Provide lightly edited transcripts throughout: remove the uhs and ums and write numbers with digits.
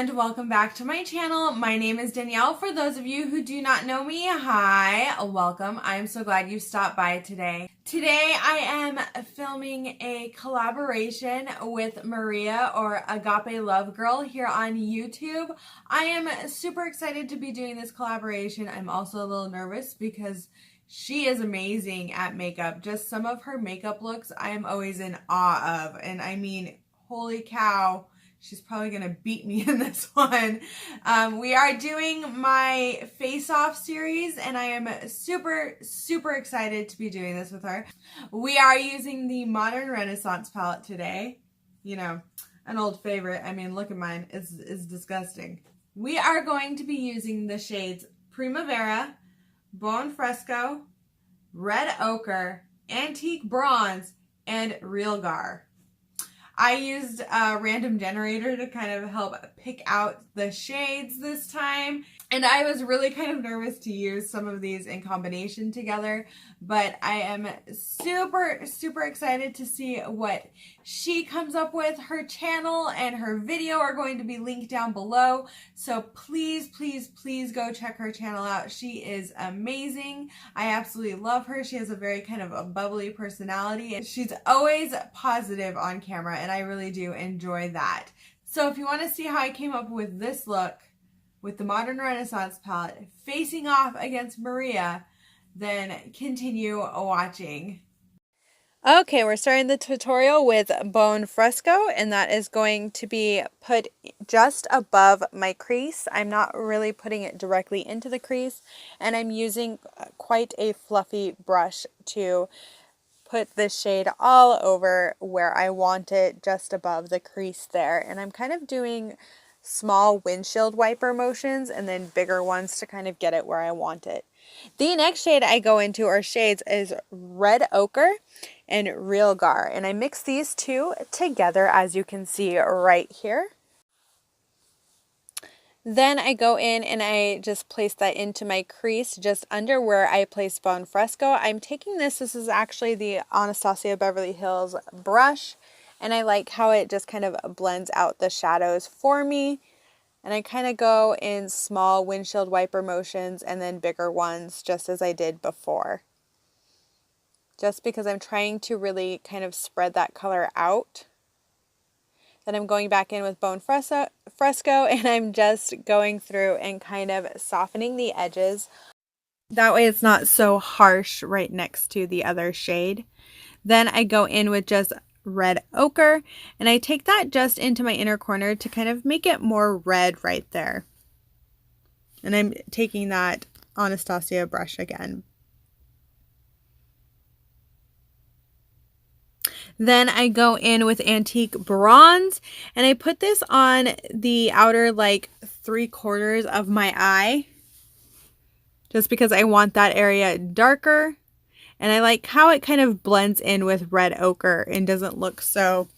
and welcome back to my channel. My name is Danielle. For those of you who do not know me, hi, welcome. I'm so glad you stopped by today. Today I am filming a collaboration with Maria, or AgapeLoveGirl, here on YouTube. I am super excited to be doing this collaboration. I'm also a little nervous because she is amazing at makeup. Just some of her makeup looks I am always in awe of, and I mean, holy cow. She's probably going to beat me in this one. We are doing my Face Off series, and I am super, super excited to be doing this with her. We are using the Modern Renaissance palette today. You know, an old favorite. I mean, look at mine. It's disgusting. We are going to be using the shades Primavera, Bone Fresco, Red Ochre, Antique Bronze, and Real Gar. I used a random generator to kind of help pick out the shades this time. And I was really kind of nervous to use some of these in combination together, but I am super, super excited to see what she comes up with. Her channel and her video are going to be linked down below. So please, please, please go check her channel out. She is amazing. I absolutely love her. She has a very kind of a bubbly personality, and she's always positive on camera, and I really do enjoy that. So if you want to see how I came up with this look with the Modern Renaissance palette facing off against Maria, then continue watching. Okay, we're starting the tutorial with Bone Fresco, and that is going to be put just above my crease. I'm not really putting it directly into the crease, and I'm using quite a fluffy brush to put this shade all over where I want it, just above the crease there. And I'm kind of doing small windshield wiper motions and then bigger ones to kind of get it where I want it. The next shade I go into, or shades, is Red Ochre and Real Gar, and I mix these two together, as you can see right here. Then I go in and I just place that into my crease just under where I place Bone Fresco. I'm taking this is actually the Anastasia Beverly Hills brush, and I like how it just kind of blends out the shadows for me. And I kind of go in small windshield wiper motions and then bigger ones, just as I did before. Just because I'm trying to really kind of spread that color out. Then I'm going back in with Bone Fresco, and I'm just going through and kind of softening the edges. That way it's not so harsh right next to the other shade. Then I go in with just Red Ochre, and I take that just into my inner corner to kind of make it more red right there. And I'm taking that Anastasia brush again. Then I go in with Antique Bronze, and I put this on the outer like 3/4 of my eye, just because I want that area darker. And I like how it kind of blends in with Red Ochre and doesn't look so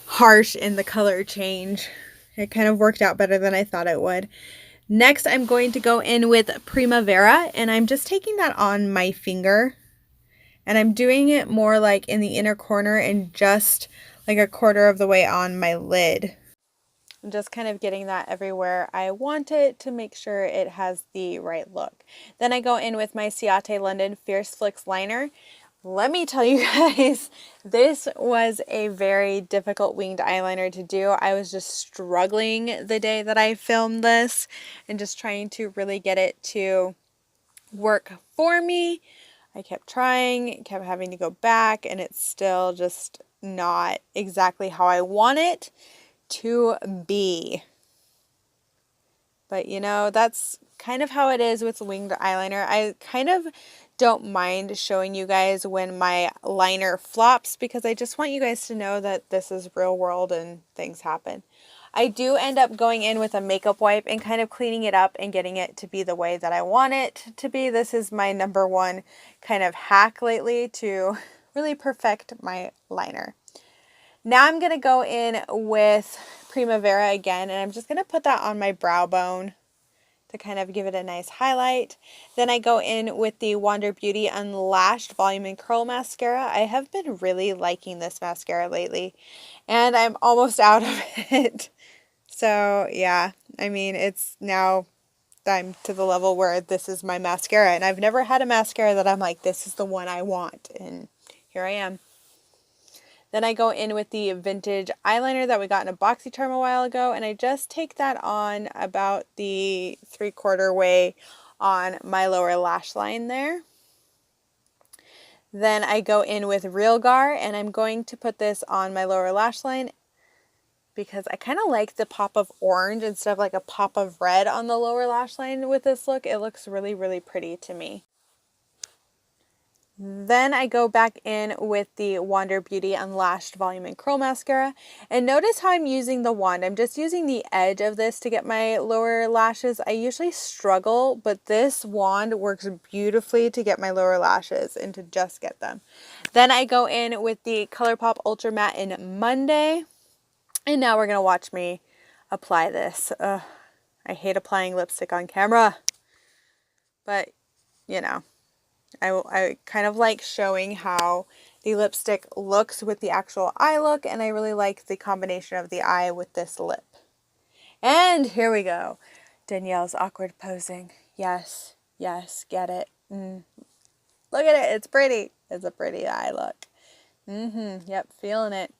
harsh in the color change. It kind of worked out better than I thought it would. Next, I'm going to go in with Primavera, and I'm just taking that on my finger. And I'm doing it more like in the inner corner and just like 1/4 of the way on my lid. I'm just kind of getting that everywhere I want it to make sure it has the right look. Then I go in with my Ciate London Fierce Flicks liner. Let me tell you guys, this was a very difficult winged eyeliner to do. I was just struggling the day that I filmed this and just trying to really get it to work for me. I kept trying, kept having to go back, and it's still just not exactly how I want it to be. But you know, that's kind of how it is with winged eyeliner. I kind of don't mind showing you guys when my liner flops, because I just want you guys to know that this is real world and things happen. I do end up going in with a makeup wipe and kind of cleaning it up and getting it to be the way that I want it to be. This is my #1 kind of hack lately to really perfect my liner. Now I'm going to go in with Primavera again, and I'm just going to put that on my brow bone to kind of give it a nice highlight. Then I go in with the Wander Beauty Unlashed Volume and Curl Mascara. I have been really liking this mascara lately, and I'm almost out of it. So yeah, I mean, it's now I'm to the level where this is my mascara, and I've never had a mascara that I'm like, this is the one I want, and here I am. Then I go in with the vintage eyeliner that we got in a BoxyCharm a while ago, and I just take that on about the 3/4 way on my lower lash line there. Then I go in with Real Gar, and I'm going to put this on my lower lash line because I kind of like the pop of orange instead of like a pop of red on the lower lash line with this look. It looks really, really pretty to me. Then I go back in with the Wander Beauty Unlashed Volume and Curl Mascara. And notice how I'm using the wand. I'm just using the edge of this to get my lower lashes. I usually struggle, but this wand works beautifully to get my lower lashes and to just get them. Then I go in with the Colourpop Ultra Matte in Monday. And now we're going to watch me apply this. I hate applying lipstick on camera. But, you know, I kind of like showing how the lipstick looks with the actual eye look. And I really like the combination of the eye with this lip. And here we go. Danielle's awkward posing. Yes, yes, get it. Look at it. It's pretty. It's a pretty eye look. Yep, feeling it.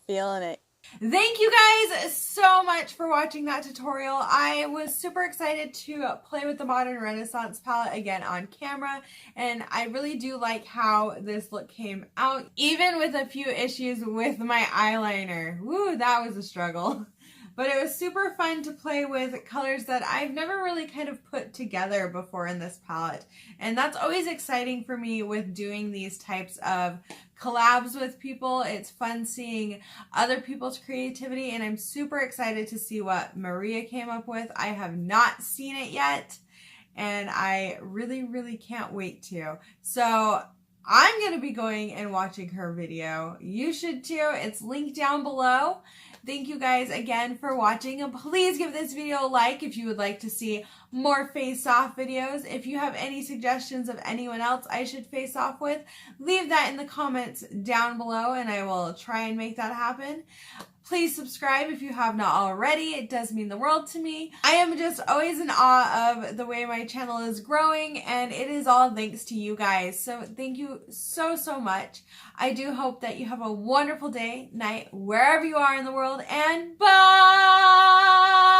Feeling it. Thank you guys so much for watching that tutorial. I was super excited to play with the Modern Renaissance palette again on camera, and I really do like how this look came out, even with a few issues with my eyeliner. Woo, that was a struggle. But it was super fun to play with colors that I've never really kind of put together before in this palette. And that's always exciting for me with doing these types of collabs with people. It's fun seeing other people's creativity, and I'm super excited to see what Maria came up with. I have not seen it yet, and I really, really can't wait to. So I'm going to be going and watching her video. You should too. It's linked down below. Thank you guys again for watching, and please give this video a like if you would like to see more face-off videos. If you have any suggestions of anyone else I should face off with, leave that in the comments down below and I will try and make that happen. Please subscribe if you have not already. It does mean the world to me. I am just always in awe of the way my channel is growing, and it is all thanks to you guys. So thank you so, so much. I do hope that you have a wonderful day, night, wherever you are in the world, and bye!